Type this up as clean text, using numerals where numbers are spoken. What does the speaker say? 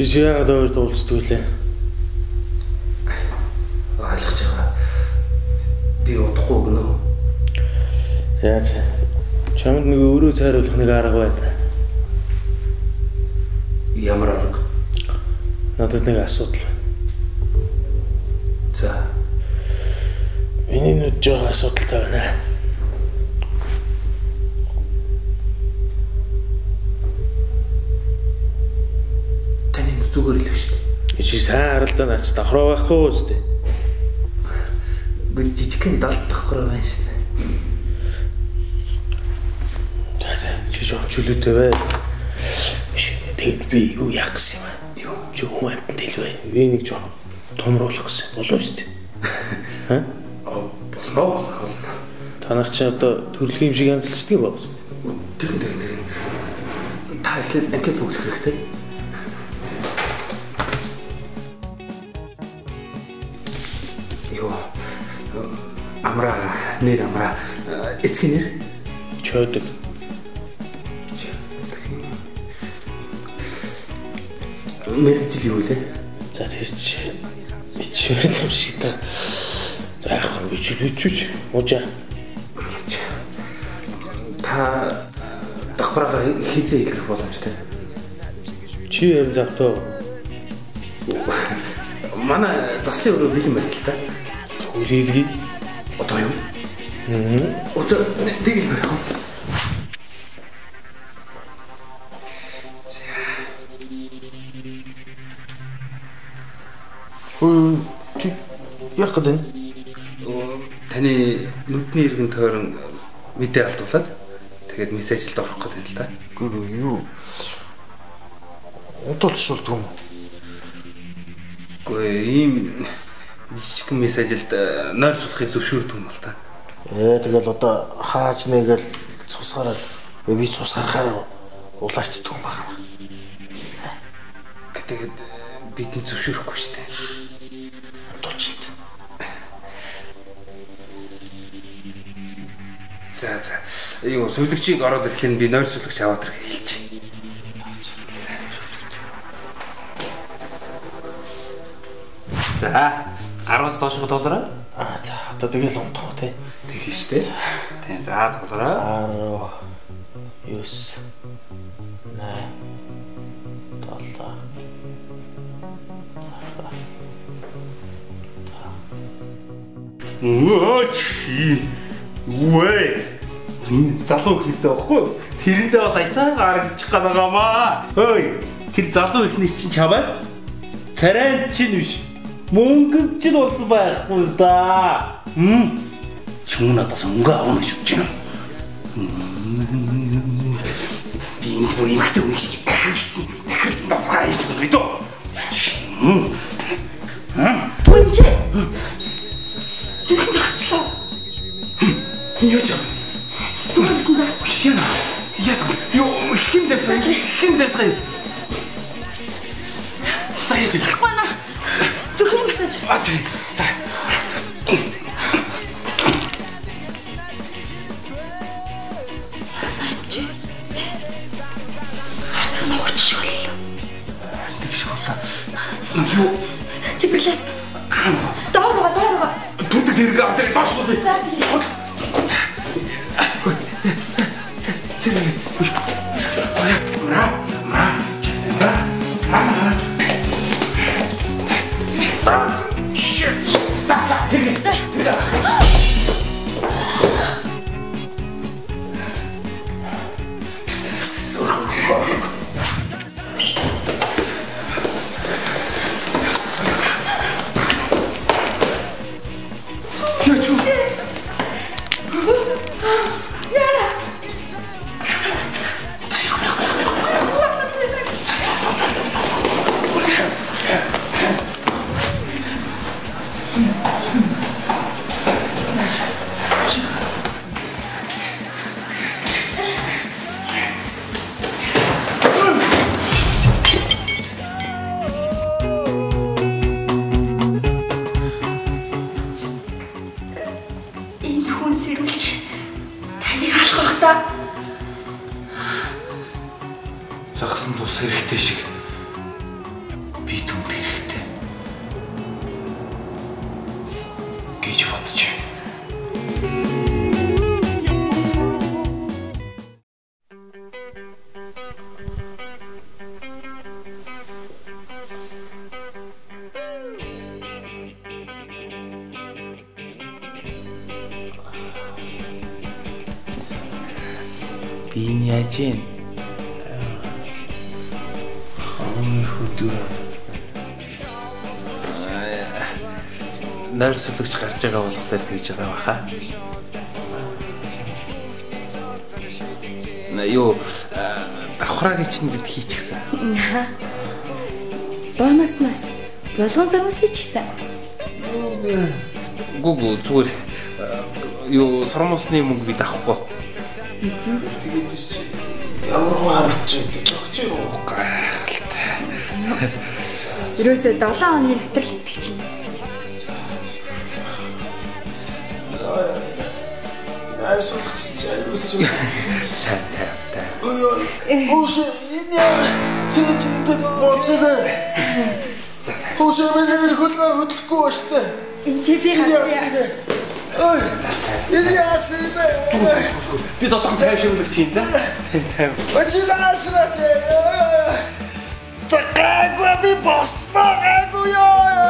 Чи яагаад өөр дуулцдаг вэ? Ойлгож байгаа. Би удахгүй өгнө. За. Чамд нэг өөрөө цайруулах нэг арга байна. Ямар арга? Надад нэг асуудал байна. За. Миний нүд жоо асуудалтай байна. Таны нүд зүгээр л шүү дээ. Чи сайн харалдаа наач давхраа байхгүй үү үстэй? Гүн жижигхэн далд давхраа байна шүү дээ. За. Чи жоо чөлөөтэй бай. Тэгээд би юу яах гэсэн юм аа? Юу ч хүн амтнд хэлвэ. Би нэг жоо томруулах гэсэн. Болов шүү дээ. Ха? Болов. Танах чи одоо төрөлхийн юм шиг янзлцдаг юм байна. Тэр. Та ихлээр анкет бүгд хэрэгтэй. Юу? Амра, нэр амра. Эцгийн нэр? Чойдог. Мэргэжил юу лээ? За тийч. Ичвэр юм шиг та. За яах вэ? Чөлөөч. Мужаа. Та давхраагаа хизээ хэлэх боломжтой. Чи ярь завтаа. Манай заслын өрөө бэлэн байна л та. Үлээлгүй. Одоо юу? Одоо тэгэл байх уу? Чи яах гэдэг вэ? Таны нүдний иргэн тойрон мэдээ алдуулаад тэгээд мессежлд орох гэдэг л та. Гүг юу? Удалцуулдаг юм. Гэхдээ ийм жижигхэн мессежлд нойр сулахыг зөвшөөрдөг юм л та. Тэгэл одоо хааж нэгэл цусгараад би цус харахаар улаарчдаг юм байна. Тэгээд бидний зөвшөөрөхгүй шүү дээ. Удалцалт. За. Юу сүлэгчийг ороод ирэхлээр би нойр сүлэгч аваад ирэх хэлчих. За 10-аас доошоо доллараа. За одоо тэгэл унтах уу те. Тэгэх штэ. Тийм за доллараа. 9 8 Чи вэ? Энэ залуу ихнэртэй байхгүй? Тэрэндээ бас айтаа гаргаж байгаа. Хөөе, тэр залуу ихнэр чинь чамаа царай чинь биш. Мөнгөнд ч болсон байхгүй да. Чүн надаас өнгө авах гэж байна. Би энэ бүр ихтэй үнэ шиг дахирцсан давхаа хийж байгаа бидөө. Үнчи. Түхэн зогслоо. Юу ч юм. Зүгээрсэн да. Яна. Юу хим дэвсай. За яж. Мана. Түхэн мессеж. Тий. За. Ногч боллоо. Тэгш боллоо. Юу? Тэбрлээс. Хам. Доор. Түдэг тэрэг авдаг доош уу. За. Зэрэг. Загсан тус хэрэгтэй шиг Би түнд хэрэгтэй гэж бодож байна. Би яаж юм? Хамгийн хөдөө нойр сүлэгч гарч байгаа болохоор тэгж байгаа баха. Юу давхраагийн чинь бид хийчихсэн. Бонуснаас болгон сармас хийчихсэн. Гүг зүгээр юу сормосны мөнгө бид авахгүй. Тэгээд ямар харч өгч юу гайхалтай. Ерөөсөө 7 хоногийн дотрол идэх чинь. Айсах гэж айвч. Та. Өөш энэ тийч боцоо. Өөш мэн хөлгөр хөдлөхгүй бааштай. Энд чи би гарчаа. Ой. Энэ яасибэ. Би дотор тайвшруулах чинь за. Тайв. Очилаасраач. Цакагва би босноо агуу ёо.